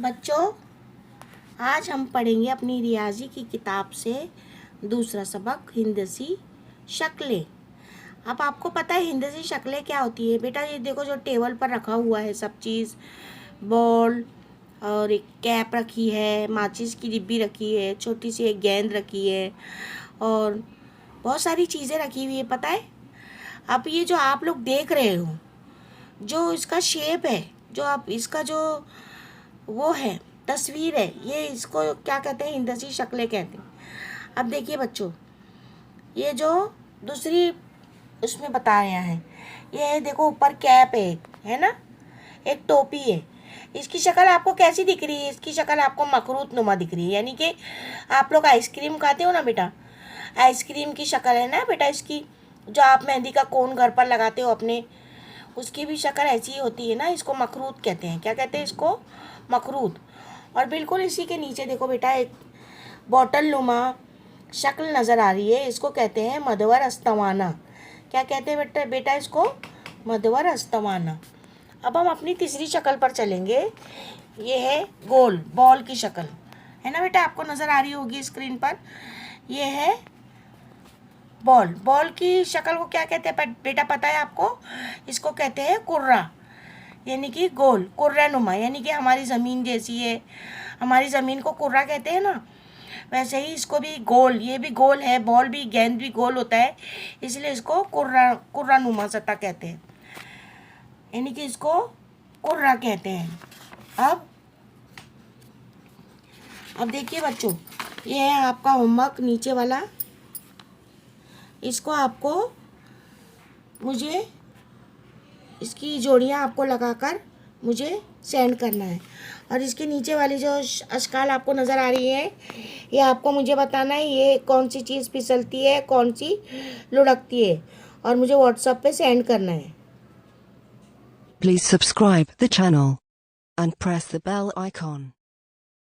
बच्चों, आज हम पढ़ेंगे अपनी रियाजी की किताब से दूसरा सबक हिंदसी शक्लें। अब आपको पता है हिंदसी शक्लें क्या होती है? बेटा ये देखो जो टेबल पर रखा हुआ है सब चीज़, बॉल और एक कैप रखी है, माचिस की डिब्बी रखी है, छोटी सी एक गेंद रखी है और बहुत सारी चीज़ें रखी हुई है, पता है। अब ये जो आप लोग देख रहे हो, जो इसका शेप है, जो आप इसका जो वो है तस्वीर है, ये इसको क्या कहते हैं? हिंदसी शक्लें कहते हैं। अब देखिए बच्चों, ये जो दूसरी उसमें बताया है, ये है देखो ऊपर कैप है ना, एक टोपी है। इसकी शक्ल आपको कैसी दिख रही है? इसकी शक्ल आपको मखरूत नुमा दिख रही है, यानी कि आप लोग आइसक्रीम खाते हो ना बेटा, आइसक्रीम की शक्ल है ना बेटा इसकी। जो आप मेहंदी का कोन घर पर लगाते हो अपने, उसकी भी शक्ल ऐसी ही होती है ना। इसको मखरूत कहते हैं। क्या कहते हैं इसको? मखरूत। और बिल्कुल इसी के नीचे देखो बेटा एक बॉटल नुमा शक्ल नज़र आ रही है, इसको कहते हैं मदवर अस्तवाना। क्या कहते हैं बेटा इसको? मदवर अस्तवाना। अब हम अपनी तीसरी शक्ल पर चलेंगे। ये है गोल बॉल की शक्ल, है ना बेटा, आपको नज़र आ रही होगी स्क्रीन पर। ये है बॉल की शक्ल को क्या कहते हैं बेटा, पता है आपको? इसको कहते हैं कुर्रा, यानी कि गोल, कुर्रा नुमा, यानी कि हमारी ज़मीन जैसी है। हमारी ज़मीन को कुर्रा कहते हैं ना, वैसे ही इसको भी गोल, ये भी गोल है, बॉल भी, गेंद भी गोल होता है, इसलिए इसको कुर्रा नुमा सतह कहते हैं, यानी कि इसको कुर्रा कहते हैं। अब देखिए बच्चों, ये है आपका होमवर्क नीचे वाला। इसको आपको मुझे इसकी जोड़ियाँ आपको लगाकर मुझे सेंड करना है। और इसके नीचे वाली जो अशकाल आपको नज़र आ रही है, ये आपको मुझे बताना है ये कौन सी चीज़ फिसलती है, कौन सी लुढ़कती है, और मुझे व्हाट्सएप पे सेंड करना है। Please subscribe the channel and press the bell icon.